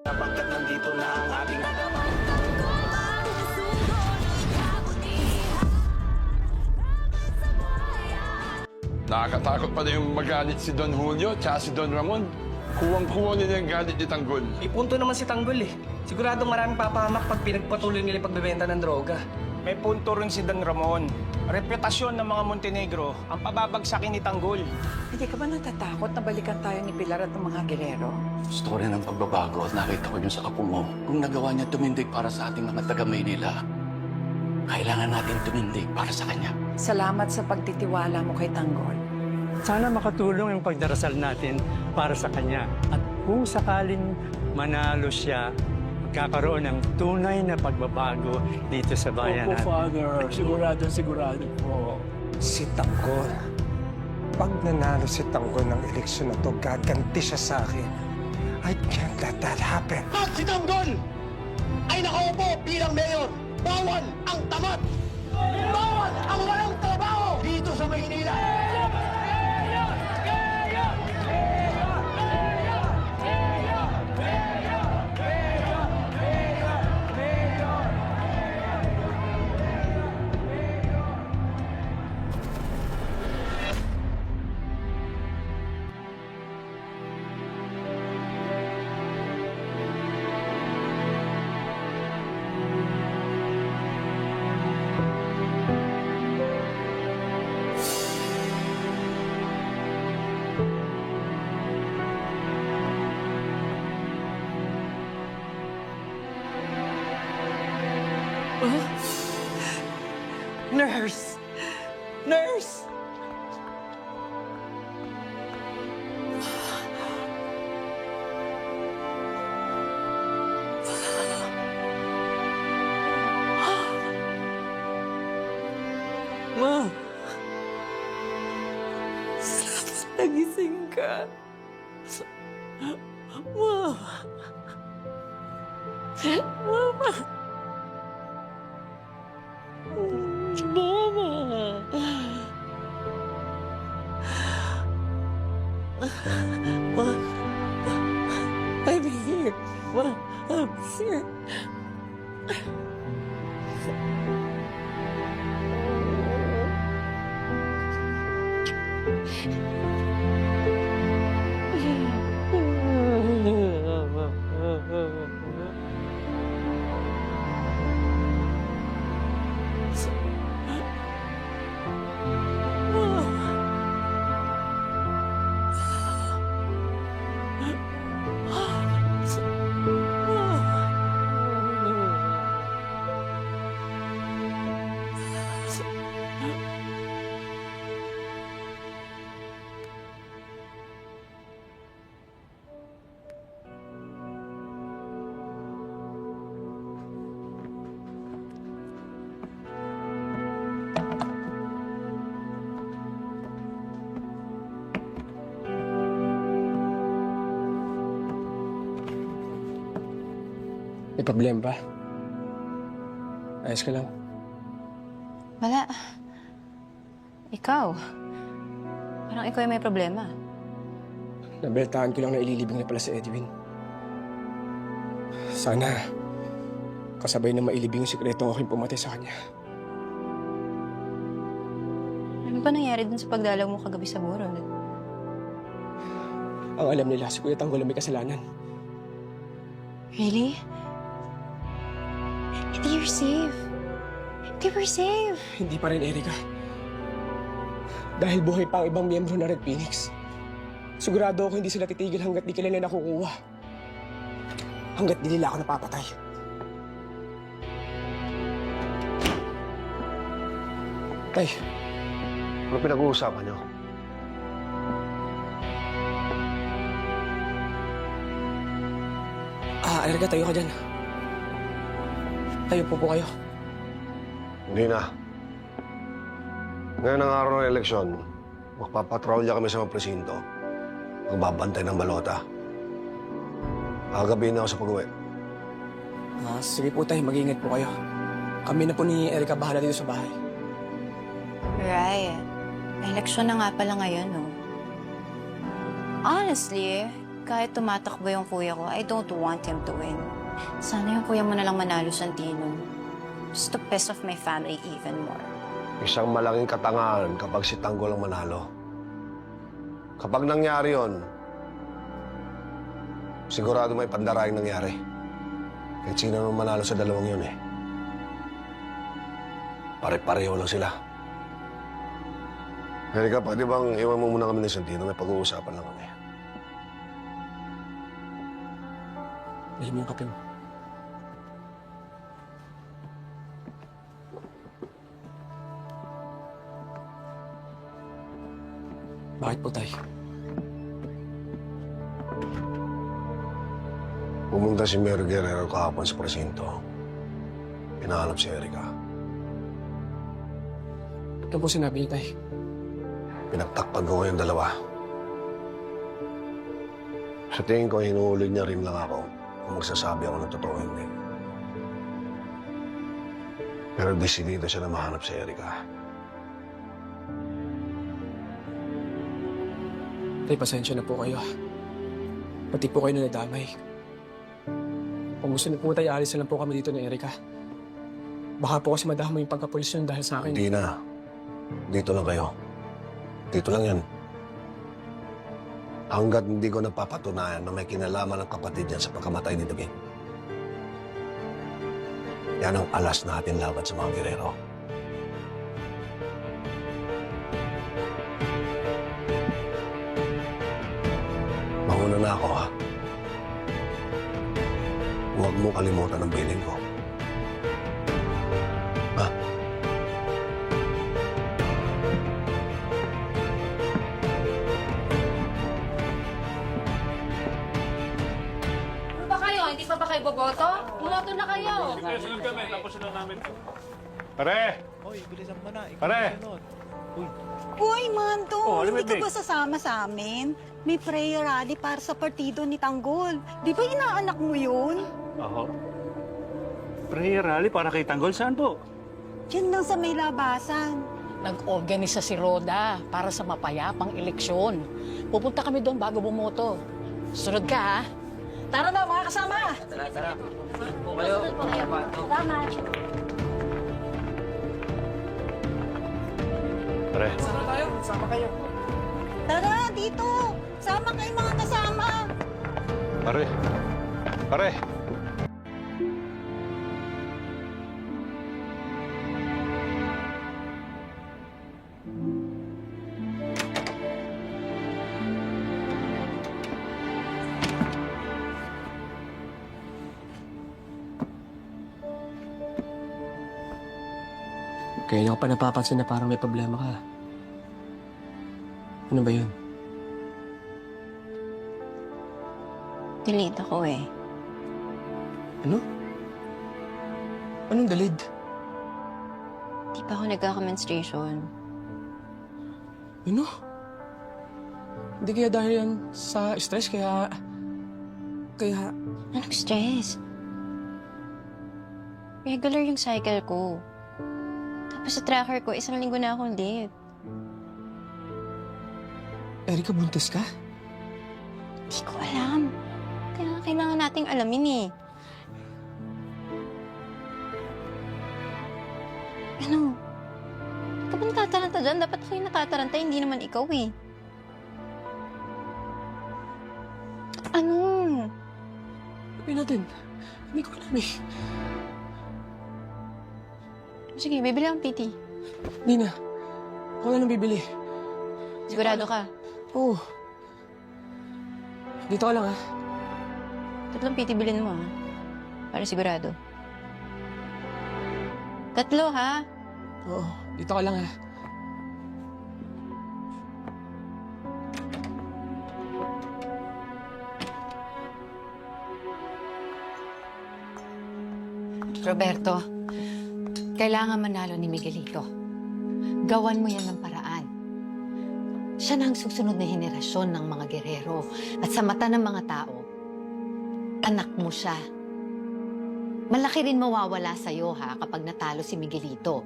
Sapagkat nandito na ang ating... Nakakatakot pa na yung magalit si Don Julio at si Don Ramon. Kuwang-kuwa nila yung galit ni Tanggol. May punto naman si Tanggol eh. Siguradong maraming papahamak pag pinagpatuloy nila yung pagbebenta ng droga. May punto rin si Don Ramon. Reputasyon ng mga Montenegro ang pababagsakin ni Tanggol. Hindi ka ba natatakot na balikan tayo ni Pilar at ng mga Guerrero? Storya ng pagbabago at nakita ko yun sa apo mo. Kung nagawa niya tumindig para sa ating mga taga-Maynila, kailangan natin tumindig para sa kanya. Salamat sa pagtitiwala mo kay Tanggol. Sana makatulong yung pagdarasal natin para sa kanya. At kung sakaling manalo siya, magkakaroon ng tunay na pagbabago dito sa bayan natin. Father. Sigurado po. Si Tanggol. Pag nanalo si Tanggol ng eleksyon na to, gaganti siya sa akin. I can't let that happen. At si Tanggol ay nakaupo bilang mayor. Bawal ang tamad! Bawal ang walang trabaho dito sa Maynila! Nurse! Nurse! Ma! Salamat nagising ka. Ma! Mama! Mama! Ma, I'm here. Ma, I'm here. May problema ba? Ayos ka lang. Wala. Ikaw. Parang ikaw yung may problema. Nabalitaan ko lang na ililibing na pala si Edwin. Sana, kasabay na mailibing yung sikretong aking pumatay sa kanya. Ano ba nangyari dun sa pagdalaw mo kagabi sa burol? Ang alam nila, si Kuya Tanggol ang may kasalanan. Really? They were safe. They were safe. Hindi pa rin, Erica. Dahil buhay pa ang ibang miyembro ng Red Phoenix. Sigurado ako hindi sila titigil hanggat di kailan na nakukuha. Hanggat di nila ako napapatay. Tay, Ano pinag-uusapan niyo? Erica, tayo ka dyan. Tayo po kayo. Hindi na. Ngayon ang araw ng eleksyon, magpapatrolya kami sa mga presinto. Magbabantay ng balota. Agabihin na ako sa pag-uwi. Sige po tayo, mag-iingat po kayo. Kami na po ni Erica bahala dito sa bahay. Right. Eleksyon na nga pala ngayon, no? Honestly, kahit tumatakbo yung kuya ko, I don't want him to win. Sana yung kuya mo na lang manalo, Santino. Just to piss off my family even more. Isang malaking katangahan kapag si Tanggol ang manalo. Kapag nangyari yon, sigurado may pandarayang nangyari. Kahit sino nang manalo sa dalawang yun eh. Pare-pareho lang sila. Erika, pwede bang iwan mo muna kami ni Santino? May pag-uusapan lang kami. Dahil mo yung kape mo. Bakit po, Tay? Pumunta si Mary Guerrero kahapon sa presinto. Pinahanap si Erika. Ito po sinabi niyo, Tay. Pinagtakpan ko ngayong dalawa. Sa tingin ko, hinuhuli niya rin lang ako kung magsasabi ako ng totoo hindi. Pero desidido siya na mahanap si Erika. Tay, pasensya na po kayo. Pati po kayo na nadamay. Kung gusto niyo po, Tay, alis na lang po kami dito ni Erika. Baka po kasi madama yung pagkapulis yun dahil sa akin. Hindi na. Dito lang kayo. Dito lang yan. Hanggat hindi ko napapatunayan na may kinalaman ng kapatid niya sa pagkamatay ni David. Yan ang alas natin laban sa mga Guerrero. Mauna na ako, ha? Huwag mo kalimutan ang bilin ko. Ha? Ano ba kayo? Hindi pa ba kayo boboto? Bumoto na kayo. Pare! Pare! Uy, Mando, hindi ka ba sasama sa amin? May prayer rally para sa partido ni Tanggol. Di ba inaanak mo yun? Oo. Prayer rally para kay Tanggol, saan po? Yan lang sa may labasan. Nag-organisa si Roda para sa mapayapang eleksyon. Pupunta kami doon bago bumoto. Sunod ka, ha? Tara na, mga kasama! Tara. Salamat. Pare, Tara, dito! Sama kayo mga kasama! pare, pare! Kaya niyo ko pa napapansin na parang may problema ka. Ano ba yun? Delete ako eh. Ano? Anong dalid? Di pa ako nagkaka-menstruation. Ano? Hindi kaya dahil yan sa stress, kaya... Anong stress? Regular yung cycle ko. Tapos sa tracker ko, 1 linggo na akong late. Erika, buntis ka? Hindi ko alam. Kaya kailangan nating alamin eh. Ano? Ikaw ba natataranta dyan? Dapat ako yung natataranta, hindi naman ikaw eh. Ano? Sabi natin. Hindi ko alam eh. Sige, bibili akong PT. Hindi na. Ako na lang bibili. Sigurado ka? Oo. Dito ka lang, ha? 3 PT bilhin mo, ha? Para sigurado. 3, ha? Oo. Dito ka lang, ha? Roberto, kailangan manalo ni Miguelito. Gawan mo yan ng paraan. Siya na ang susunod na henerasyon ng mga Guerrero. At sa mata ng mga tao, anak mo siya. Malaki rin mawawala sa'yo, ha, kapag natalo si Miguelito.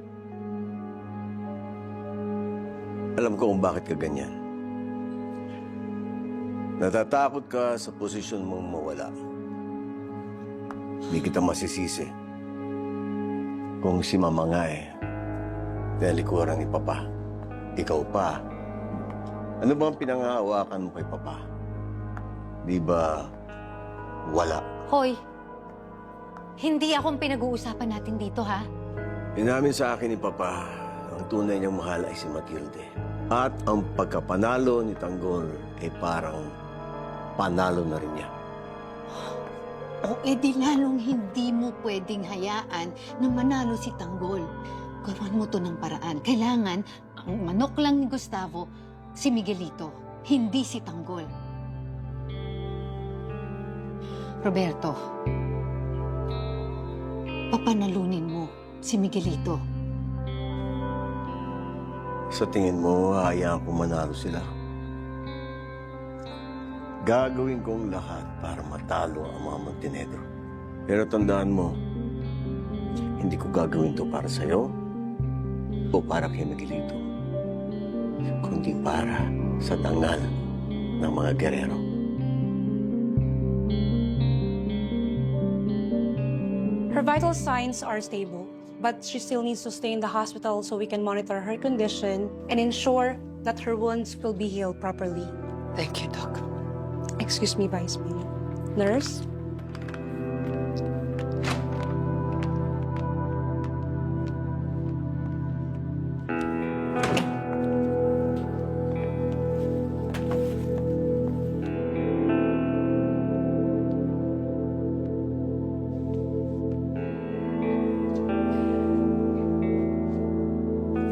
Alam ko kung bakit ka ganyan. Natatakot ka sa posisyon mong mawala. Hindi kita masisisi. Kung si Mama nga tinalikuran ni Papa. Ikaw pa. Ano bang pinangahawakan mo kay Papa? Di ba wala? Hoy, hindi akong pinag-uusapan natin dito, ha? Inamin sa akin ni Papa, ang tunay niyang mahal ay si Matilde. At ang pagkapanalo ni Tanggol ay parang panalo na rin niya. O edi lalong hindi mo pwedeng hayaan na manalo si Tanggol. Gawan mo to ng paraan. Kailangan, ang manok lang ni Gustavo, si Miguelito, hindi si Tanggol. Roberto, papanalunin mo si Miguelito. Sa tingin mo, hayaan ko manalo sila. Gagawin kong lahat para matalo ang mga Montenegro. Pero tandaan mo, hindi ko gagawin to para sa'yo o para kay Miguelito, kundi para sa dangal ng mga gerero. Her vital signs are stable, but she still needs to stay in the hospital so we can monitor her condition and ensure that her wounds will be healed properly. Thank you, Doc. Excuse me, Vice Mayor. Nurse?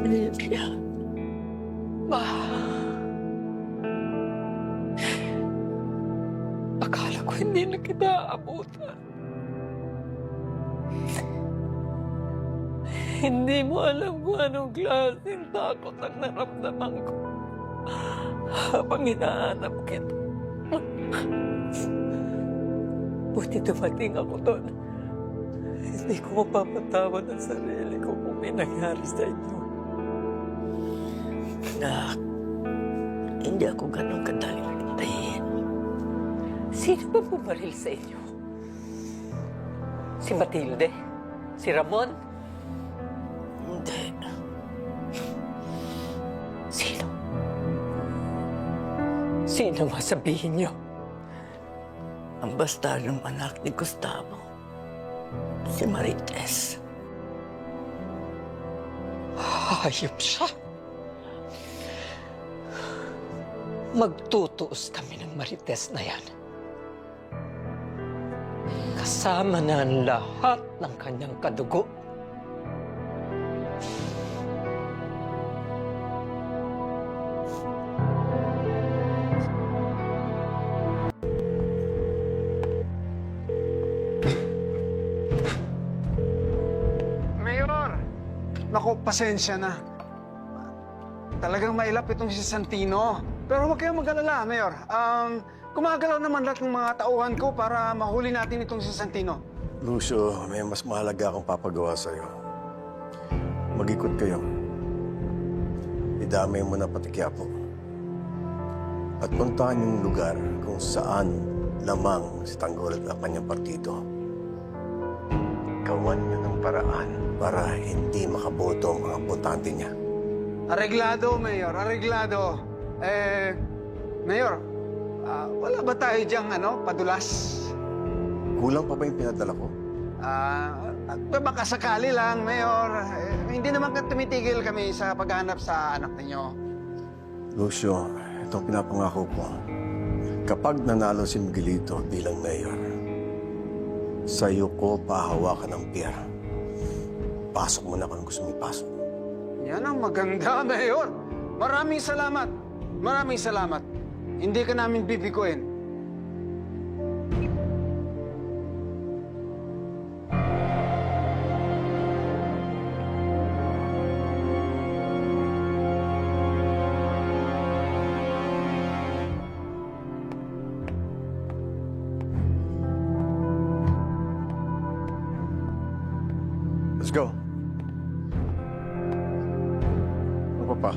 Olivia. Akala ko hindi na kita aabutan. Hindi mo alam kung anong klaseng takot ang naramdaman ko habang hinahanap kita. Buti dumating ako doon. Hindi ko mapapatawad ang sarili ko kung may nangyari sa inyo. Nak, hindi ako ganun kadaling hintayin. Sino ba bumaril sa inyo? Si Matilde? Si Ramon? Hindi. Sino? Sino masabihin niyo? Ang bastardong anak ni Gustavo. Si Marites. Hayop siya. Magtutuos kami ng Marites na yan. Kasama na ang lahat ng kanyang kadugo. Mayor! Naku, pasensya na. Talagang mailap itong si Santino. Pero huwag kayong mag-alala, Mayor. Gumagalaw naman lahat ng mga tauhan ko para mahuli natin itong si Santino. Lucio, may mas mahalaga akong papagawa sa'yo. Mag-ikot kayo. Idamay mo na pati Quiapo. At puntahan yung lugar kung saan lamang si Tanggol at ang kanyang partido. Gawan niyo ng paraan para hindi makaboto ang mga botante niya. Areglado, Mayor. Areglado. Mayor, wala ba tayo diyang padulas? Kulang pa ba yung pinadala ko? Baka sakali lang, Mayor. Hindi naman tumitigil kami sa paghanap sa anak ninyo. Lucio, itong pinapangako ko. Kapag nanalo si Miguelito bilang mayor, sa'yo ko pahawakan ng pera. Pasok mo na kung gusto mo ipasok. Yan ang maganda, Mayor. Maraming salamat. Maraming salamat. Hindi ka namin bibiguin. Let's go. Ano pa?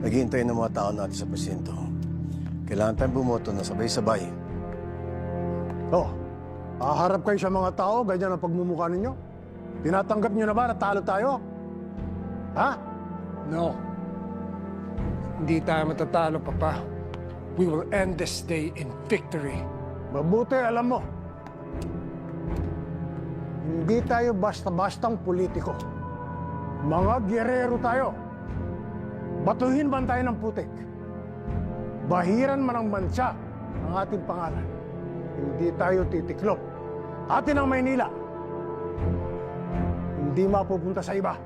Naghihintay ng mga tao natin sa presinto. Kailangan tayong bumoto na sabay-sabay. Oh, haharap kayo sa mga tao, ganyan ang pagmumukha ninyo? Tinatanggap nyo na ba na talo tayo? Ha? No. Hindi tayo matatalo, Papa. We will end this day in victory. Mabuti, alam mo. Hindi tayo basta-bastang politiko. Mga gyerero tayo. Batuhin man tayo ng putik. Bahiran man ang bansa ang ating pangalan. Hindi tayo titiklop. Atin ang Maynila. Hindi mapupunta sa iba.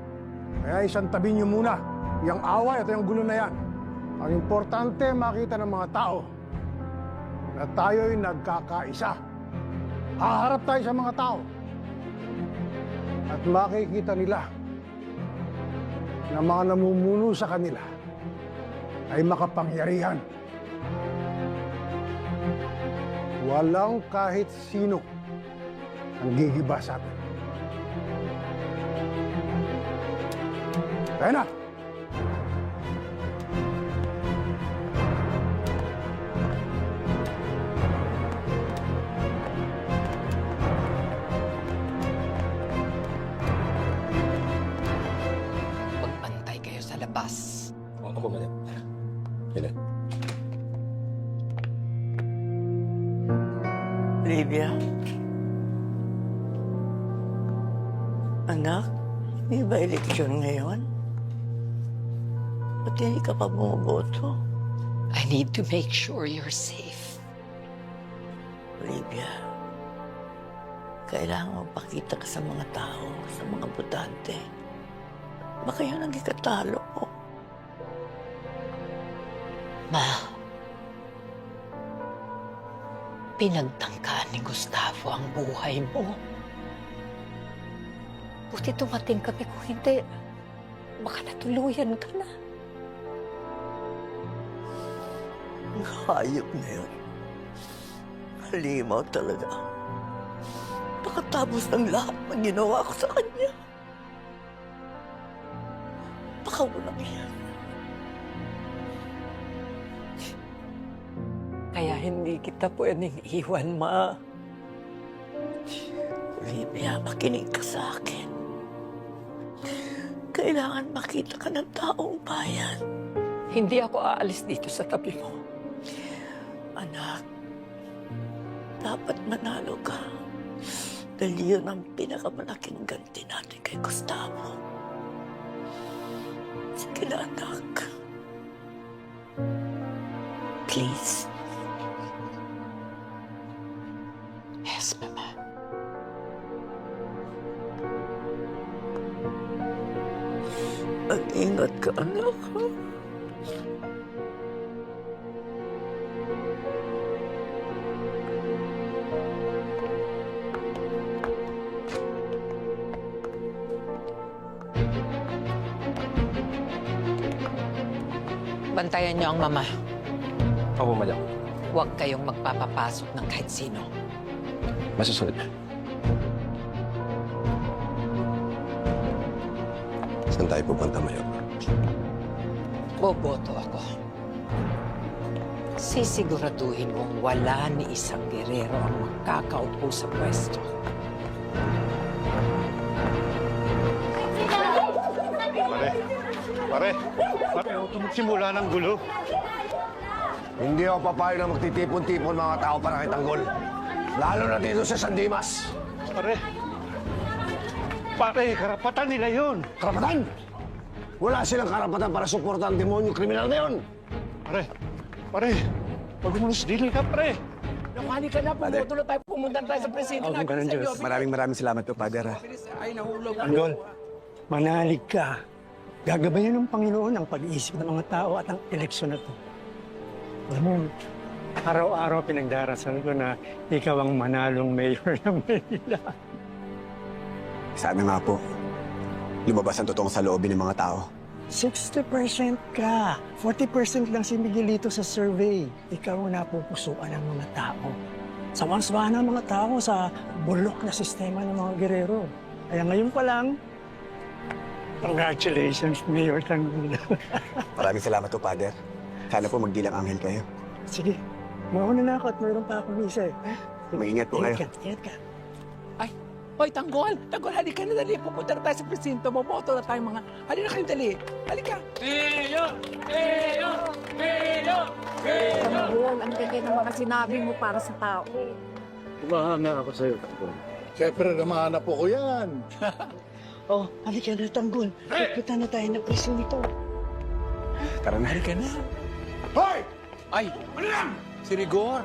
Kaya isang tabi niyo muna yung away at yung gulo na yan. Ang importante makita ng mga tao na tayo'y nagkakaisa. Haharap tayo sa mga tao at makikita nila na mga namumuno sa kanila ay makapangyarihan. Walang kahit sino ang gigiba sa atin. Kaya na! Magbantay kayo sa labas. Opo, madam. Yan na. Olivia? Anak, may ba eleksyon ngayon? Ba't hindi ka pa bumoboto? I need to make sure you're safe. Olivia, kailangan magpakita ka sa mga tao, sa mga botante. Baka yan ang ikatalo mo. Ma, pinagtangkaan ni Gustavo ang buhay mo. Buti tumating kami, kung hindi, baka natuluyan ka na. Ang hayop na yun. Halimaw talaga. Pagkatapos ng lahat ng ginawa ko sa kanya. Baka walang yan. Kaya hindi kita pwedeng iwan, Ma. Olivia, makinig ka sa akin. Kailangan makita ka ng taong bayan. Hindi ako aalis dito sa tabi mo. Anak, dapat manalo ka. Dahil yun ang pinakamalaking ganti natin kay Gustavo. Sige na, anak. Please. Yes, Mama. Mag-ingat ka, anak. Bantayan niyo ang mama. Opo, madam. Huwag kayong magpapapasok ng kahit sino. Masusunod. Saan tayo pupunta, Mayor? Boboto ako. Sisiguraduhin kong wala ni isang gerero ang makakaupo sa pwesto. Pare, simula ng gulo. Hindi ako papayag na magtitipon-tipon mga tao para kay Tanggol. Lalo na dito sa San Dimas. Pare, karapatan nila yun. Karapatan? Wala silang karapatan para suportahan ang demonyo kriminal na yun. Pare, pag-umulos dili ka, pare. Nakali ka na, pumunta na tayo, pumunta tayo sa presinto Oh, ganun, Diyos. Maraming salamat po, Padre. Anggol, manalig ka. Gagabayan ng Panginoon ang pag-iisip ng mga tao at ang eleksyon na to. Alam mo, araw-araw pinagdarasal ko na ikaw ang manalong mayor ng Manila. Sana nga po, lumabas ang totoong saloobin ng mga tao. 60% ka. 40% lang si Miguelito sa survey. Ikaw ang napupusuan ng mga tao. Sawan-sawa ng mga tao sa bulok na sistema ng mga gerero. Kaya ngayon pa lang, Congratulations, Mayor Tanggol. Maraming salamat po, Father. Sana po magdilang anghel kayo. Sige, mauna na ako at mayroon pa akong isa eh. Mag-ingat po kayo. Ingat ka. Hoy, Tanggol! Tanggol, halika na dali. Pupunta na tayo sa presinto. Mamoto na tayo mga... Halika kayo dali. Halika. Tanggol, ang ganda ng mga sinabi mo para sa tao. Kumahanga ako sa'yo, Tanggol. Siyempre, namahanap po ko yan. Oh, halika na, Tanggol. Pupunta na tayo ng presinto. Tara na. Halika na. Hoy! Ay! Ano yan? Si Rigor!